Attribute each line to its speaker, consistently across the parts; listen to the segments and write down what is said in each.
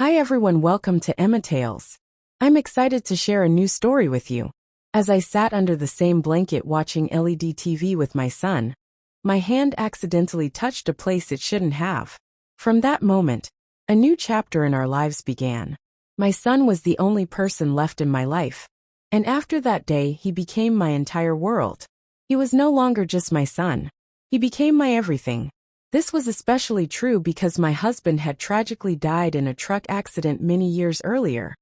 Speaker 1: Hi everyone, welcome to Emma Tales. I'm excited to share a new story with you. As I sat under the same blanket watching LED TV with my son, my hand accidentally touched a place it shouldn't have. From that moment, a new chapter in our lives began. My son was the only person left in my life, and after that day he became my entire world. He was no longer just my son. He became my everything. This was especially true because my husband had tragically died in a truck accident many years earlier,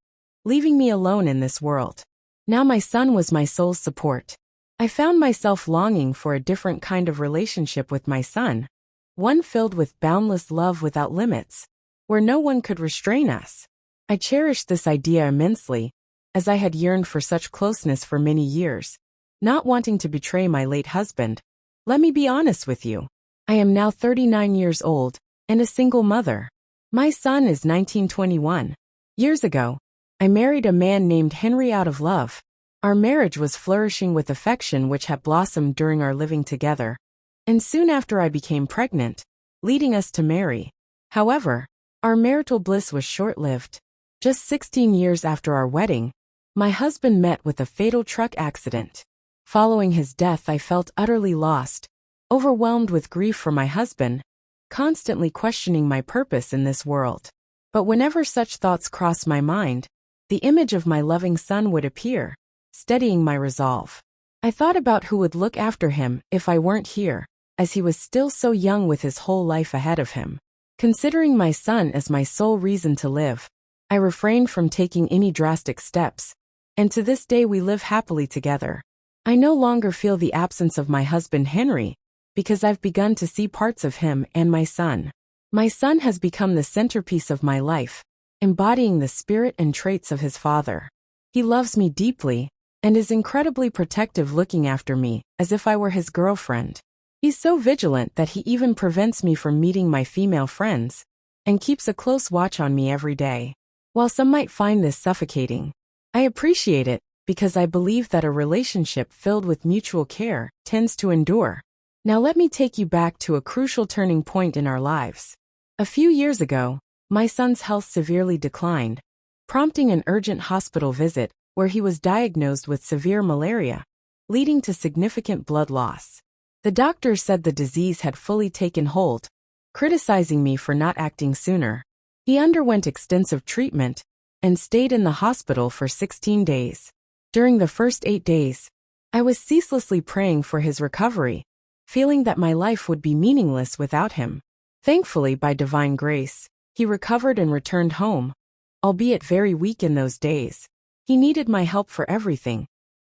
Speaker 1: leaving me alone in this world. Now my son was my sole support. I found myself longing for a different kind of relationship with my son, one filled with boundless love without limits, where no one could restrain us. I cherished this idea immensely, as I had yearned for such closeness for many years, not wanting to betray my late husband. Let me be honest with you. I am now 39 years old, and a single mother. My son is 1921. Years ago, I married a man named Henry out of love. Our marriage was flourishing with affection which had blossomed during our living together, and soon after I became pregnant, leading us to marry. However, our marital bliss was short-lived. Just 16 years after our wedding, my husband met with a fatal truck accident. Following his death, I felt utterly lost, overwhelmed with grief for my husband, constantly questioning my purpose in this world. But whenever such thoughts crossed my mind, the image of my loving son would appear, steadying my resolve. I thought about who would look after him if I weren't here, as he was still so young with his whole life ahead of him. Considering my son as my sole reason to live, I refrained from taking any drastic steps, and to this day we live happily together. I no longer feel the absence of my husband Henry, because I've begun to see parts of him and my son. My son has become the centerpiece of my life, embodying the spirit and traits of his father. He loves me deeply, and is incredibly protective, looking after me, as if I were his girlfriend. He's so vigilant that he even prevents me from meeting my female friends, and keeps a close watch on me every day. While some might find this suffocating, I appreciate it, because I believe that a relationship filled with mutual care tends to endure. Now let me take you back to a crucial turning point in our lives. A few years ago, my son's health severely declined, prompting an urgent hospital visit where he was diagnosed with severe malaria, leading to significant blood loss. The doctors said the disease had fully taken hold, criticizing me for not acting sooner. He underwent extensive treatment and stayed in the hospital for 16 days. During the first 8 days, I was ceaselessly praying for his recovery, feeling that my life would be meaningless without him. Thankfully, by divine grace, he recovered and returned home, albeit very weak in those days. He needed my help for everything,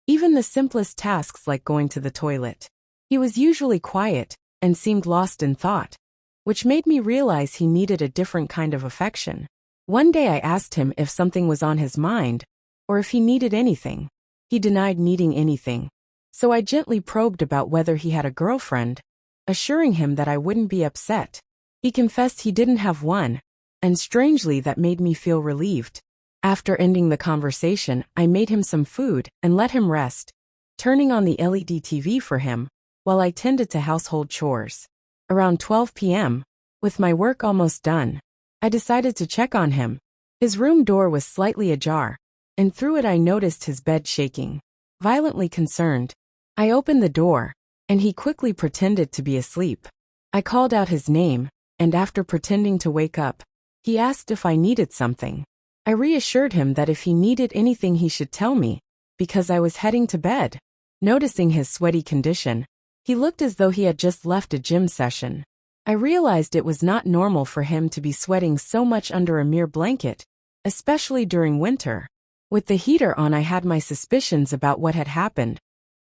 Speaker 1: even the simplest tasks like going to the toilet. He was usually quiet and seemed lost in thought, which made me realize he needed a different kind of affection. One day I asked him if something was on his mind, or if he needed anything. He denied needing anything, so I gently probed about whether he had a girlfriend, assuring him that I wouldn't be upset. He confessed he didn't have one, and strangely that made me feel relieved. After ending the conversation, I made him some food and let him rest, turning on the LED TV for him, while I tended to household chores. Around 12 p.m., with my work almost done, I decided to check on him. His room door was slightly ajar, and through it I noticed his bed shaking. Violently concerned, I opened the door, and he quickly pretended to be asleep. I called out his name, and after pretending to wake up, he asked if I needed something. I reassured him that if he needed anything he should tell me, because I was heading to bed. Noticing his sweaty condition, he looked as though he had just left a gym session. I realized it was not normal for him to be sweating so much under a mere blanket, especially during winter. With the heater on, I had my suspicions about what had happened,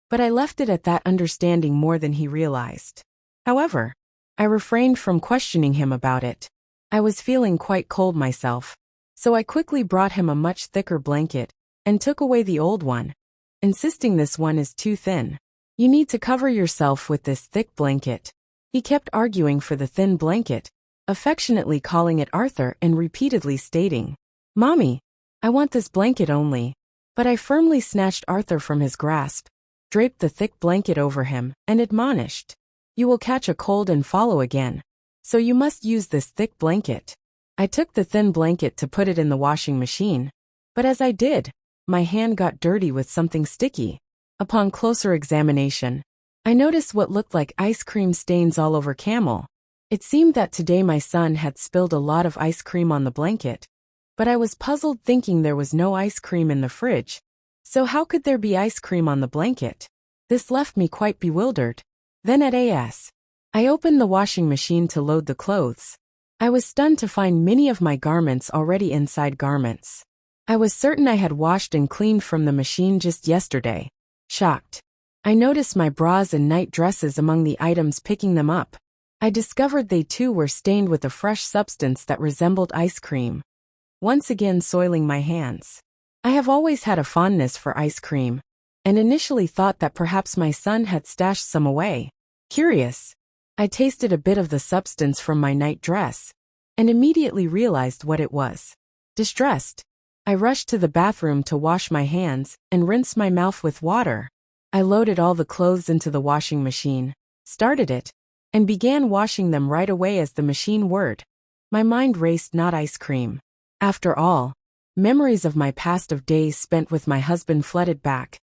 Speaker 1: but I left it at that, understanding more than he realized. However, I refrained from questioning him about it. I was feeling quite cold myself, so I quickly brought him a much thicker blanket and took away the old one, insisting this one is too thin. You need to cover yourself with this thick blanket. He kept arguing for the thin blanket, affectionately calling it Arthur and repeatedly stating, "Mommy, I want this blanket only." But I firmly snatched Arthur from his grasp, draped the thick blanket over him, and admonished, "You will catch a cold and follow again, so you must use this thick blanket." I took the thin blanket to put it in the washing machine. But as I did, my hand got dirty with something sticky. Upon closer examination, I noticed what looked like ice cream stains all over Camel. It seemed that today my son had spilled a lot of ice cream on the blanket. But I was puzzled thinking there was no ice cream in the fridge. So how could there be ice cream on the blanket? This left me quite bewildered. Then I opened the washing machine to load the clothes. I was stunned to find many of my garments already inside garments. I was certain I had washed and cleaned from the machine just yesterday. Shocked, I noticed my bras and night dresses among the items. Picking them up, I discovered they too were stained with a fresh substance that resembled ice cream, once again soiling my hands. I have always had a fondness for ice cream, and initially thought that perhaps my son had stashed some away. Curious, I tasted a bit of the substance from my night dress, and immediately realized what it was. Distressed, I rushed to the bathroom to wash my hands and rinse my mouth with water. I loaded all the clothes into the washing machine, started it, and began washing them right away as the machine whirred. My mind raced. Not ice cream. After all, memories of my past of days spent with my husband flooded back,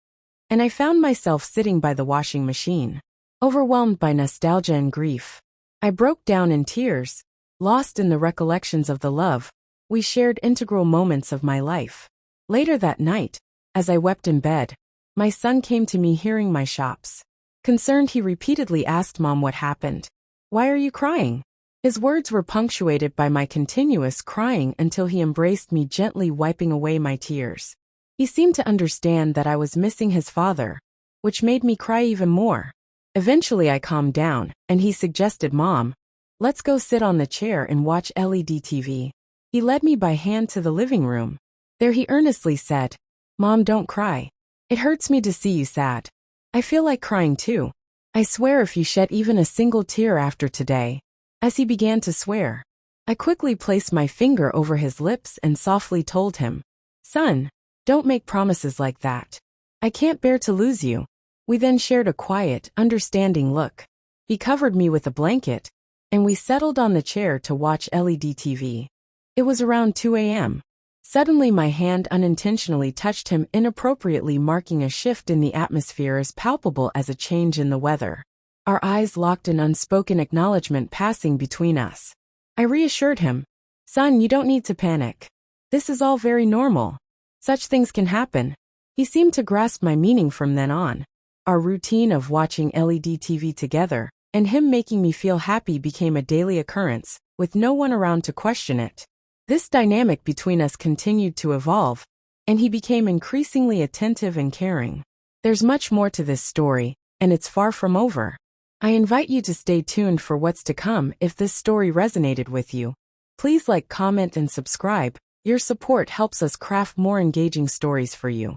Speaker 1: and I found myself sitting by the washing machine, overwhelmed by nostalgia and grief. I broke down in tears, lost in the recollections of the love we shared, integral moments of my life. Later that night, as I wept in bed, my son came to me hearing my sobs. Concerned, he repeatedly asked, "Mom, what happened? Why are you crying?" His words were punctuated by my continuous crying until he embraced me, gently wiping away my tears. He seemed to understand that I was missing his father, which made me cry even more. Eventually I calmed down, and he suggested, "Mom, let's go sit on the chair and watch LED TV. He led me by hand to the living room. There he earnestly said, "Mom, don't cry. It hurts me to see you sad. I feel like crying too. I swear if you shed even a single tear after today." As he began to swear, I quickly placed my finger over his lips and softly told him, "Son, don't make promises like that. I can't bear to lose you." We then shared a quiet, understanding look. He covered me with a blanket, and we settled on the chair to watch LED TV. It was around 2 a.m. Suddenly my hand unintentionally touched him inappropriately, marking a shift in the atmosphere as palpable as a change in the weather. Our eyes locked, in unspoken acknowledgement passing between us. I reassured him, "Son, you don't need to panic. This is all very normal. Such things can happen." He seemed to grasp my meaning from then on. Our routine of watching LED TV together, and him making me feel happy, became a daily occurrence, with no one around to question it. This dynamic between us continued to evolve, and he became increasingly attentive and caring. There's much more to this story, and it's far from over. I invite you to stay tuned for what's to come. If this story resonated with you, please like, comment, and subscribe. Your support helps us craft more engaging stories for you.